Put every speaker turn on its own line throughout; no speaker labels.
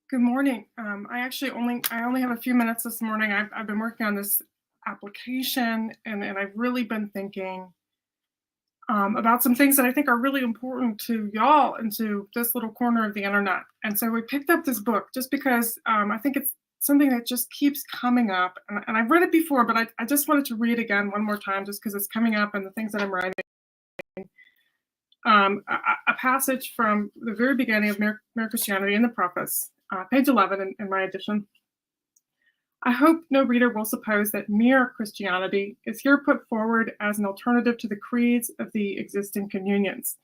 Good morning. I only have a few minutes this morning. I've been working on this application, and I've really been thinking about some things that I think are really important to y'all and to this little corner of the internet. And so we picked up this book just because I think it's something that just keeps coming up. And I've read it before, but I just wanted to read again one more time just because it's coming up and the things that I'm writing. A passage from the very beginning of Mere Christianity in the Preface, page 11 in my edition. I hope no reader will suppose that mere Christianity is here put forward as an alternative to the creeds of the existing communions,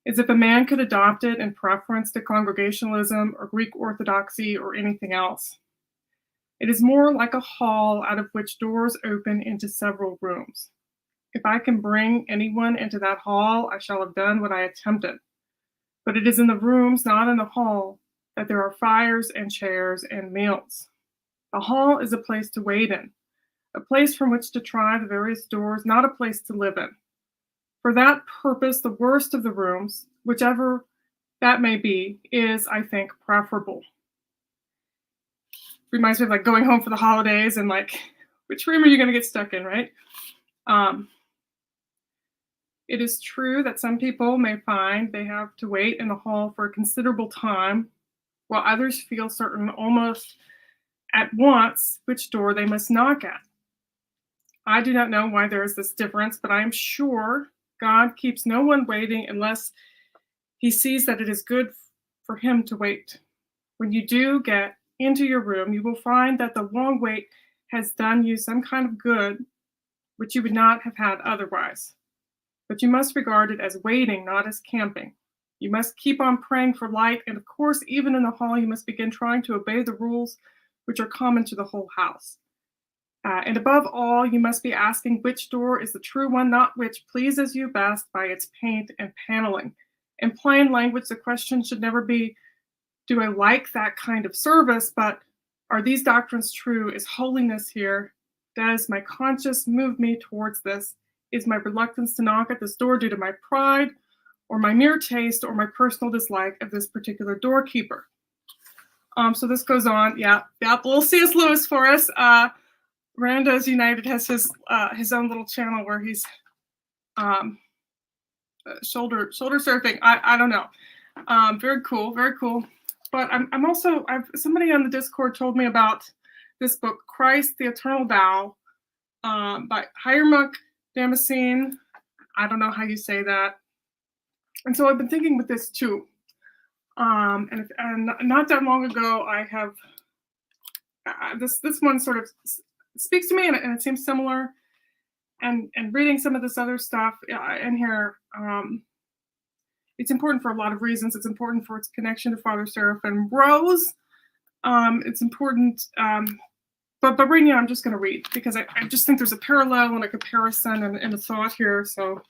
as if a man could adopt it in preference to Congregationalism or Greek Orthodoxy or anything else. It is more like a hall out of which doors open into several rooms. If I can bring anyone into that hall, I shall have done what I attempted. But it is in the rooms, not in the hall, that there are fires and chairs and meals. The hall is a place to wait in, a place from which to try the various doors, not a place to live in. For that purpose, the worst of the rooms, whichever that may be, is, I think, preferable. Reminds me of like going home for the holidays and like, which room are you going to get stuck in, right? It is true that some people may find they have to wait in the hall for a considerable time, while others feel certain almost at once which door they must knock at. I do not know why there is this difference, but I am sure God keeps no one waiting unless he sees that it is good for him to wait. When you do get into your room, you will find that the long wait has done you some kind of good, which you would not have had otherwise. But you must regard it as waiting, not as camping. You must keep on praying for light, and of course, even in the hall, you must begin trying to obey the rules which are common to the whole house. And above all, you must be asking which door is the true one, not which pleases you best by its paint and paneling. In plain language, the question should never be, do I like that kind of service, but are these doctrines true? Is holiness here? Does my conscience move me towards this? Is my reluctance to knock at this door due to my pride, or my mere taste, or my personal dislike of this particular doorkeeper? So this goes on. Yeah, little C.S. Lewis for us. Randos United has his own little channel where he's shoulder surfing. I don't know. Very cool, very cool. But I'm also, somebody on the Discord told me about this book, Christ, the Eternal Tao, by Hiermonk, Damascene. I don't know how you say that. And so I've been thinking with this too. And not that long ago, I have this one sort of speaks to me, and it seems similar. And reading some of this other stuff in here, it's important for a lot of reasons. It's important for its connection to Father Seraphim Rose. It's important. But right now, I'm just going to read because I just think there's a parallel and a comparison and a thought here. So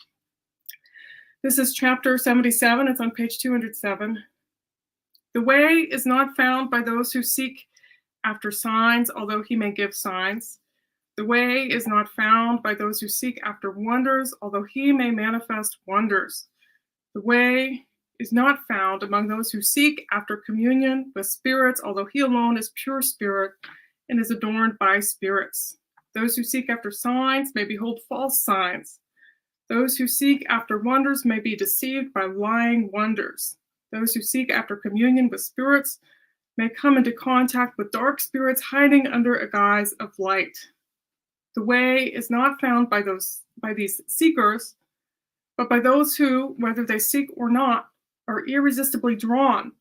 this is chapter 77. It's on page 207. The way is not found by those who seek after signs, although he may give signs. The way is not found by those who seek after wonders, although he may manifest wonders. The way is not found among those who seek after communion with spirits, although he alone is pure spirit and is adorned by spirits. Those who seek after signs may behold false signs. Those who seek after wonders may be deceived by lying wonders. Those who seek after communion with spirits may come into contact with dark spirits hiding under a guise of light. The way is not found by these seekers, but by those who, whether they seek or not, are irresistibly drawn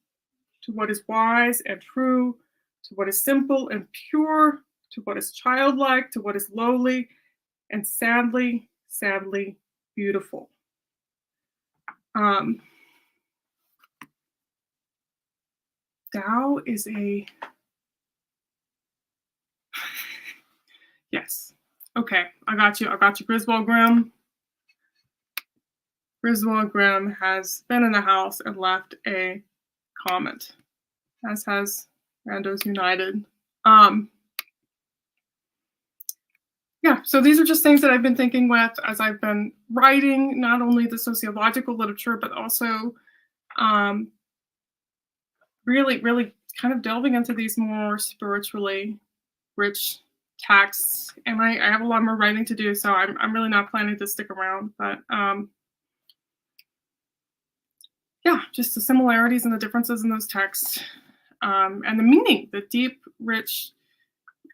to what is wise and true, to what is simple and pure, to what is childlike, to what is lowly, and sadly, sadly beautiful. Tao is a... Yes. Okay, I got you, Griswold Grimm. Griswold Grimm has been in the house and left a comment, as has Randos United. Yeah, so these are just things that I've been thinking with as I've been writing, not only the sociological literature, but also really kind of delving into these more spiritually rich texts. And I have a lot more writing to do, so I'm really not planning to stick around. But yeah, just the similarities and the differences in those texts, and the meaning, the deep, rich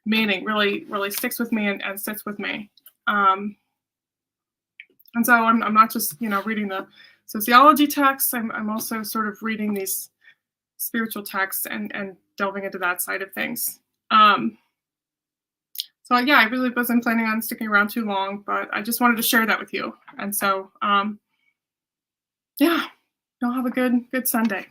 meaning really sticks with me and sits with me. And so I'm not just, reading the sociology texts. I'm also sort of reading these spiritual texts and delving into that side of things. So yeah, I really wasn't planning on sticking around too long, but I just wanted to share that with you. And so, yeah, y'all have a good Sunday.